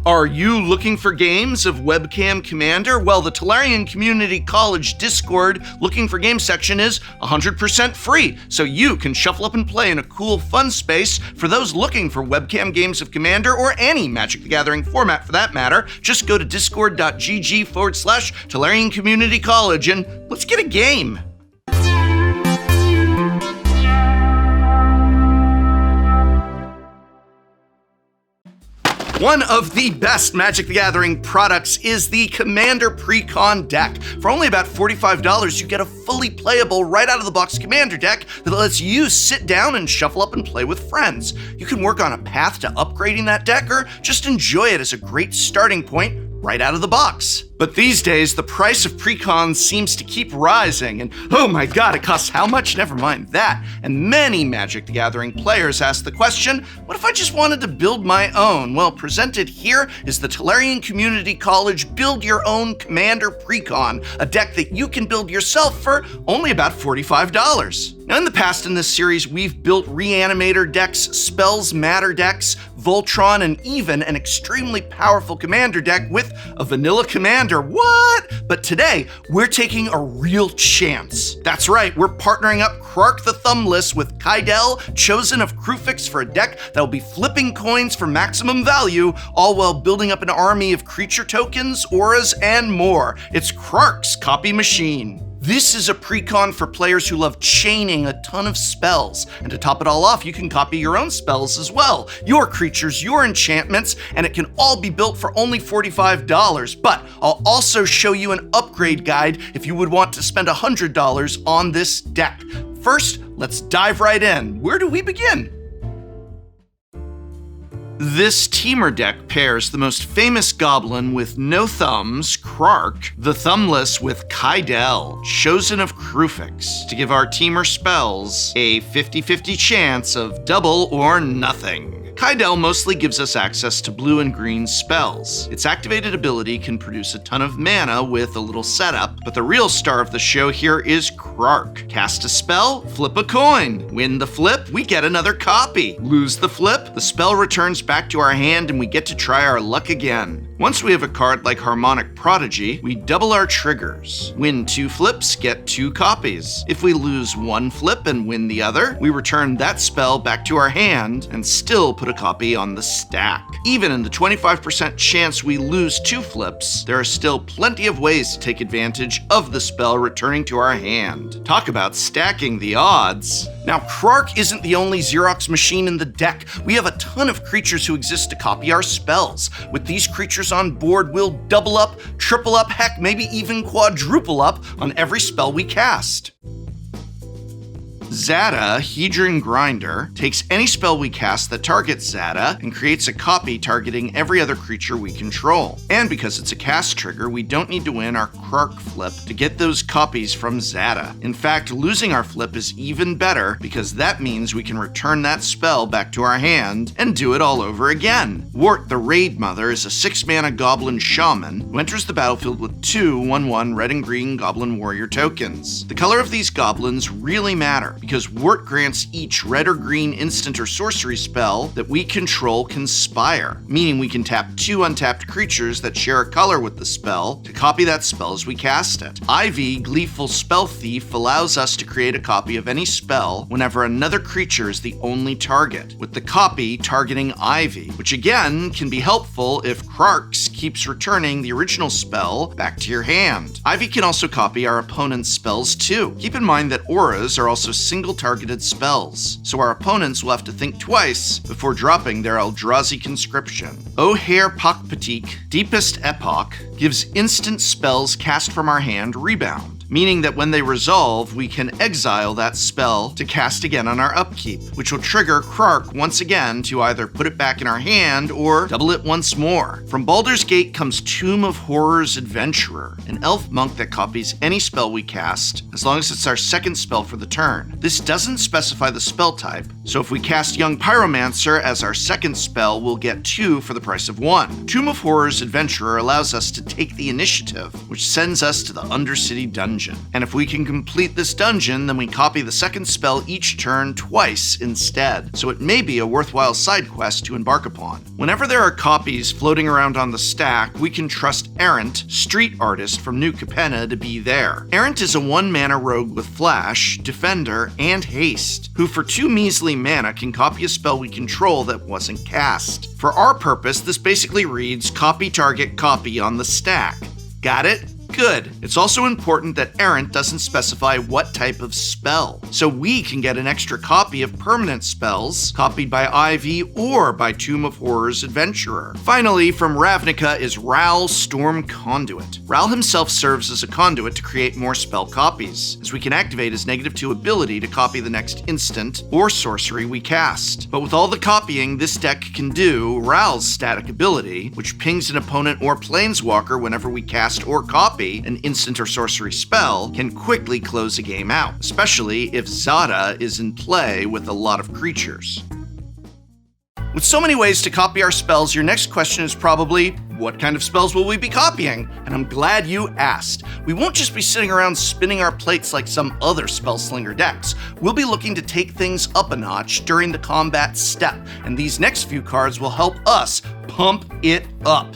Are you looking for games of Webcam Commander? Well, the Tolarian Community College Discord Looking for Games section is 100% free, so you can shuffle up and play in a cool, fun space for those looking for webcam games of Commander or any Magic the Gathering format for that matter. Just go to discord.gg/Tolarian Community College and let's get a game. One of the best Magic the Gathering products is the Commander Precon deck. For only about $45, you get a fully playable, right-out-of-the-box Commander deck that lets you sit down and shuffle up and play with friends. You can work on a path to upgrading that deck or just enjoy it as a great starting point right out of the box. But these days, the price of Precon seems to keep rising, and oh my god, it costs how much? Never mind that. And many Magic the Gathering players ask the question, what if I just wanted to build my own? Well, presented here is the Tolarian Community College Build Your Own Commander Precon, a deck that you can build yourself for only about $45. Now, in the past in this series, we've built Reanimator decks, Spells Matter decks, Voltron, and even an extremely powerful Commander deck with a vanilla Commander. What? But today, we're taking a real chance. That's right, we're partnering up Krark the Thumbless with Kydel, chosen of Krufix, for a deck that'll be flipping coins for maximum value, all while building up an army of creature tokens, auras, and more. It's Krark's Copy Machine. This is a Precon for players who love chaining a ton of spells. And to top it all off, you can copy your own spells as well. Your creatures, your enchantments, and it can all be built for only $45. But I'll also show you an upgrade guide if you would want to spend $100 on this deck. First, let's dive right in. Where do we begin? This Teamer deck pairs the most famous goblin with no thumbs, Krark, the Thumbless with Kydel, chosen of Krufix, to give our Teamer spells a 50-50 chance of double or nothing. Kydel mostly gives us access to blue and green spells. Its activated ability can produce a ton of mana with a little setup, but the real star of the show here is Krark. Cast a spell, flip a coin. Win the flip, we get another copy. Lose the flip, the spell returns back to our hand and we get to try our luck again. Once we have a card like Harmonic Prodigy, we double our triggers. Win 2 flips, get 2 copies. If we lose 1 flip and win the other, we return that spell back to our hand and still put a copy on the stack. Even in the 25% chance we lose 2 flips, there are still plenty of ways to take advantage of the spell returning to our hand. Talk about stacking the odds. Now, Krark isn't the only Xerox machine in the deck. We have a ton of creatures who exist to copy our spells. With these creatures on board, we'll double up, triple up, heck, maybe even quadruple up on every spell we cast. Zada, Hedron Grinder, takes any spell we cast that targets Zada and creates a copy targeting every other creature we control. And because it's a cast trigger, we don't need to win our Krark flip to get those copies from Zada. In fact, losing our flip is even better because that means we can return that spell back to our hand and do it all over again. Wart the Raid Mother is a 6-mana Goblin Shaman who enters the battlefield with 2 1/1 red and green Goblin Warrior tokens. The color of these goblins really matter, because Wart grants each red or green instant or sorcery spell that we control Conspire, meaning we can tap 2 untapped creatures that share a color with the spell to copy that spell as we cast it. Ivy, Gleeful Spell Thief, allows us to create a copy of any spell whenever another creature is the only target, with the copy targeting Ivy, which again can be helpful if Krark's keeps returning the original spell back to your hand. Ivy can also copy our opponent's spells too. Keep in mind that auras are also single-targeted spells, so our opponents will have to think twice before dropping their Eldrazi conscription. O'Hare Pakpatik, Deepest Epoch, gives instant spells cast from our hand rebound, meaning that when they resolve, we can exile that spell to cast again on our upkeep, which will trigger Krark once again to either put it back in our hand or double it once more. From Baldur's Gate comes Tomb of Horrors Adventurer, an elf monk that copies any spell we cast, as long as it's our second spell for the turn. This doesn't specify the spell type, so if we cast Young Pyromancer as our second spell, we'll get 2 for the price of 1. Tomb of Horrors Adventurer allows us to take the initiative, which sends us to the Undercity Dungeon. dungeon. And if we can complete this dungeon, then we copy the second spell each turn twice instead. So it may be a worthwhile side quest to embark upon. Whenever there are copies floating around on the stack, we can trust Errant, Street Artist from New Capenna, to be there. Errant is a 1-mana rogue with Flash, Defender, and Haste, who for 2 measly mana can copy a spell we control that wasn't cast. For our purpose, this basically reads copy target copy on the stack. Got it? Good. It's also important that Errant doesn't specify what type of spell, so we can get an extra copy of permanent spells copied by Ivy or by Tomb of Horrors Adventurer. Finally, from Ravnica is Ral Storm Conduit. Ral himself serves as a conduit to create more spell copies, as we can activate his -2 ability to copy the next instant or sorcery we cast. But with all the copying this deck can do, Ral's static ability, which pings an opponent or planeswalker whenever we cast or copy an instant or sorcery spell, can quickly close a game out, especially if Zada is in play with a lot of creatures. With so many ways to copy our spells, your next question is probably, what kind of spells will we be copying? And I'm glad you asked. We won't just be sitting around spinning our plates like some other Spellslinger decks. We'll be looking to take things up a notch during the combat step, and these next few cards will help us pump it up.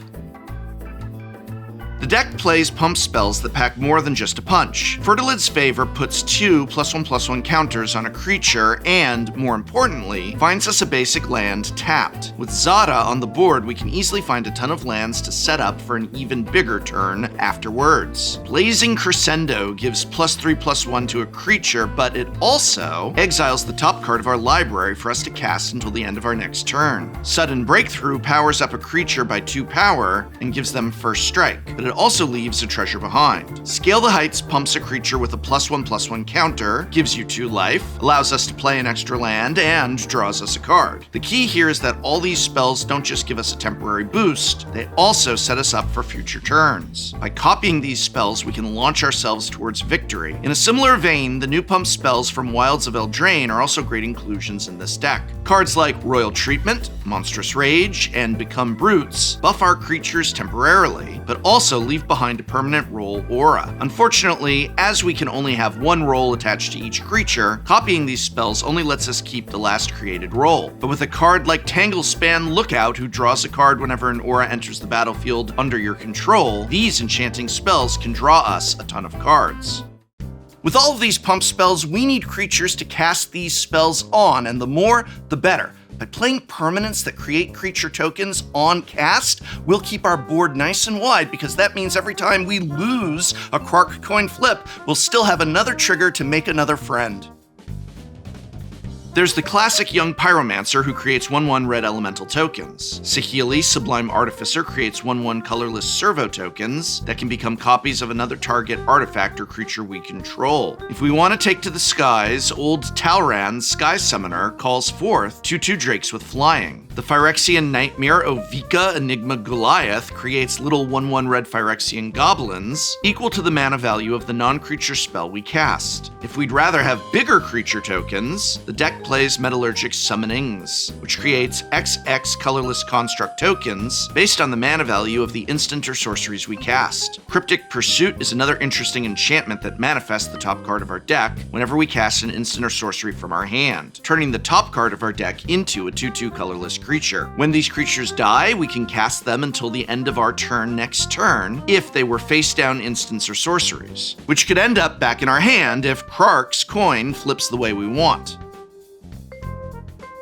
The deck plays pump spells that pack more than just a punch. Fertilid's Favor puts 2 +1/+1 counters on a creature and, more importantly, finds us a basic land tapped. With Zada on the board, we can easily find a ton of lands to set up for an even bigger turn afterwards. Blazing Crescendo gives +3/+1 to a creature, but it also exiles the top card of our library for us to cast until the end of our next turn. Sudden Breakthrough powers up a creature by 2 power and gives them first strike, but it also leaves a treasure behind. Scale the Heights pumps a creature with a +1/+1 counter, gives you 2 life, allows us to play an extra land, and draws us a card. The key here is that all these spells don't just give us a temporary boost, they also set us up for future turns. By copying these spells, we can launch ourselves towards victory. In a similar vein, the new pump spells from Wilds of Eldraine are also great inclusions in this deck. Cards like Royal Treatment, Monstrous Rage, and Become Brutes buff our creatures temporarily, but also leave behind a permanent role aura. Unfortunately, as we can only have 1 role attached to each creature, copying these spells only lets us keep the last created role. But with a card like Tanglespan Lookout, who draws a card whenever an aura enters the battlefield under your control, these enchanting spells can draw us a ton of cards. With all of these pump spells, we need creatures to cast these spells on, and the more, the better. By playing permanents that create creature tokens on cast, we'll keep our board nice and wide, because that means every time we lose a Krark coin flip, we'll still have another trigger to make another friend. There's the classic young Pyromancer who creates 1/1 red elemental tokens. Saheeli, Sublime Artificer, creates 1/1 colorless servo tokens that can become copies of another target artifact or creature we control. If we want to take to the skies, old Talran, Sky Summoner, calls forth 2/2 drakes with flying. The Phyrexian Nightmare Ovika Enigma Goliath creates little 1/1 red Phyrexian goblins, equal to the mana value of the non-creature spell we cast. If we'd rather have bigger creature tokens, the deck plays Metallurgic Summonings, which creates XX colorless construct tokens based on the mana value of the instant or sorceries we cast. Cryptic Pursuit is another interesting enchantment that manifests the top card of our deck whenever we cast an instant or sorcery from our hand, turning the top card of our deck into a 2/2 colorless creature. When these creatures die, we can cast them until the end of our turn next turn if they were face down instants or sorceries, which could end up back in our hand if Krark's coin flips the way we want.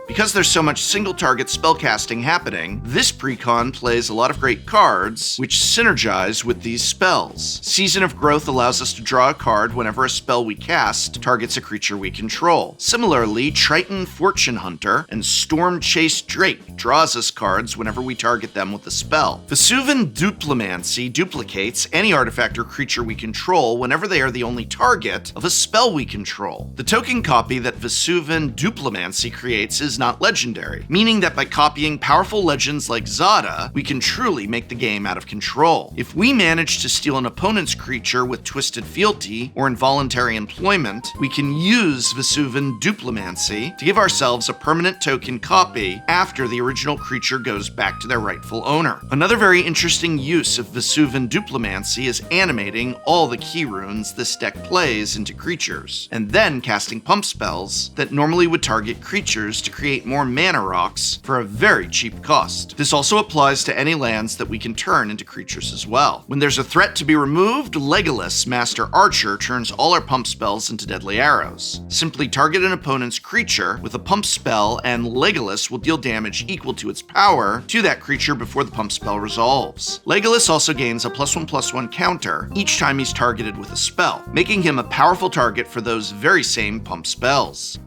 Because there's so much single-target spellcasting happening, this Precon plays a lot of great cards which synergize with these spells. Season of Growth allows us to draw a card whenever a spell we cast targets a creature we control. Similarly, Triton Fortune Hunter and Storm Chase Drake draws us cards whenever we target them with a spell. Vesuvan Duplimancy duplicates any artifact or creature we control whenever they are the only target of a spell we control. The token copy that Vesuvan Duplimancy creates is not legendary, meaning that by copying powerful legends like Zada, we can truly make the game out of control. If we manage to steal an opponent's creature with Twisted Fealty or Involuntary Employment, we can use Vesuvan Duplimancy to give ourselves a permanent token copy after the original creature goes back to their rightful owner. Another very interesting use of Vesuvan Duplimancy is animating all the key runes this deck plays into creatures, and then casting pump spells that normally would target creatures to create more mana rocks for a very cheap cost. This also applies to any lands that we can turn into creatures as well. When there's a threat to be removed, Legolas, Master Archer, turns all our pump spells into deadly arrows. Simply target an opponent's creature with a pump spell and Legolas will deal damage equal to its power to that creature before the pump spell resolves. Legolas also gains a +1/+1 counter each time he's targeted with a spell, making him a powerful target for those very same pump spells.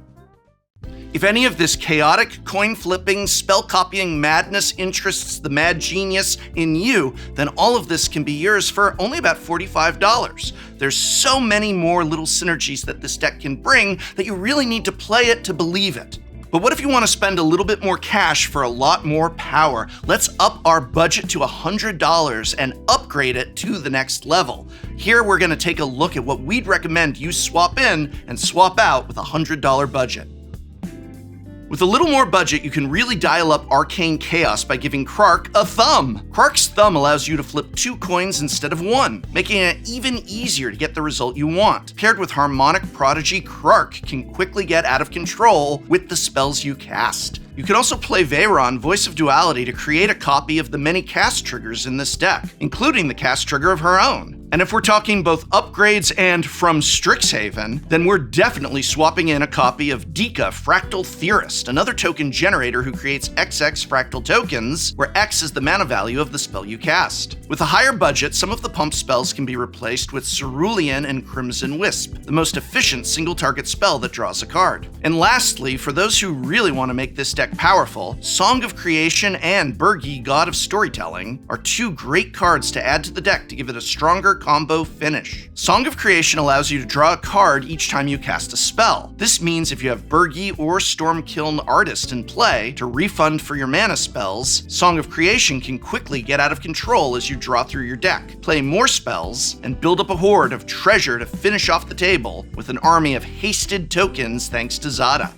If any of this chaotic, coin-flipping, spell-copying madness interests the mad genius in you, then all of this can be yours for only about $45. There's so many more little synergies that this deck can bring that you really need to play it to believe it. But what if you want to spend a little bit more cash for a lot more power? Let's up our budget to $100 and upgrade it to the next level. Here we're going to take a look at what we'd recommend you swap in and swap out with a $100 budget. With a little more budget, you can really dial up Arcane Chaos by giving Krark a thumb. Krark's thumb allows you to flip 2 coins instead of 1, making it even easier to get the result you want. Paired with Harmonic Prodigy, Krark can quickly get out of control with the spells you cast. You can also play Veyron, Voice of Duality, to create a copy of the many cast triggers in this deck, including the cast trigger of her own. And if we're talking both upgrades and from Strixhaven, then we're definitely swapping in a copy of Dika, Fractal Theorist, another token generator who creates XX fractal tokens, where X is the mana value of the spell you cast. With a higher budget, some of the pump spells can be replaced with Cerulean and Crimson Wisp, the most efficient single-target spell that draws a card. And lastly, for those who really want to make this deck powerful, Song of Creation and Birgi, God of Storytelling, are 2 great cards to add to the deck to give it a stronger combo finish. Song of Creation allows you to draw a card each time you cast a spell. This means if you have Birgi or Stormkiln Artist in play to refund for your mana spells, Song of Creation can quickly get out of control as you draw through your deck, play more spells, and build up a horde of treasure to finish off the table with an army of hasted tokens thanks to Zada.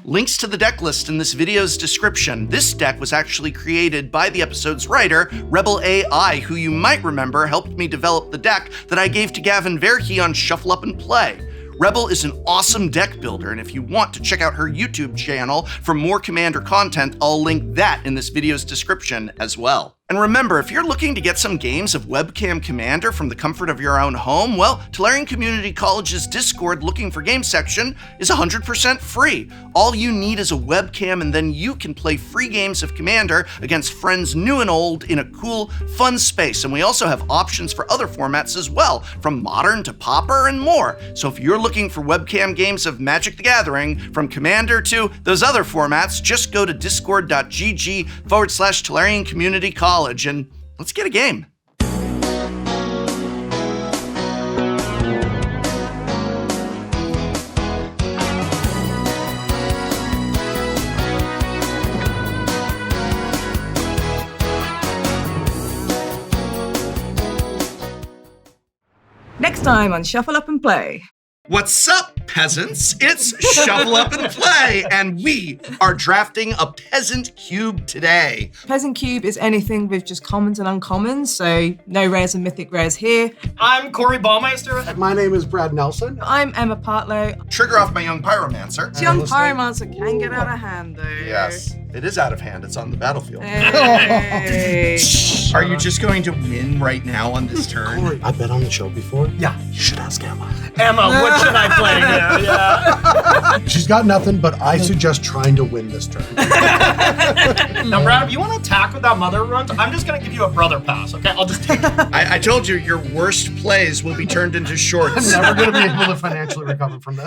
Links to the deck list in this video's description. This deck was actually created by the episode's writer, Rebel AI, who you might remember helped me develop the deck that I gave to Gavin Verhey on Shuffle Up and Play. Rebel is an awesome deck builder, and if you want to check out her YouTube channel for more Commander content, I'll link that in this video's description as well. And remember, if you're looking to get some games of Webcam Commander from the comfort of your own home, well, Tolarian Community College's Discord Looking for Games section is 100% free. All you need is a webcam, and then you can play free games of Commander against friends new and old in a cool, fun space. And we also have options for other formats as well, from Modern to Pauper and more. So if you're looking for webcam games of Magic the Gathering, from Commander to those other formats, just go to discord.gg/Tolarian Community College and let's get a game. Next time on Shuffle Up and Play. What's up, peasants? It's Shuffle Up and Play, and we are drafting a Peasant Cube today. Peasant Cube is anything with just commons and uncommons, so no rares and mythic rares here. I'm Corey Baumeister. My name is Brad Nelson. I'm Emma Partlow. Trigger off my Young Pyromancer. Young Pyromancer can get out of hand, though. Yes, it is out of hand. It's on the battlefield. Hey. Are you just going to win right now on this turn? Corey, I've been on the show before. Yeah. You should ask Emma. Emma, what should I play here? Yeah. She's got nothing, but I suggest trying to win this turn. Now, Brad, if you want to attack with that mother runt, I'm just going to give you a brother pass, okay? I'll just take it. I told you your worst plays will be turned into shorts. I'm never going to be able to financially recover from this.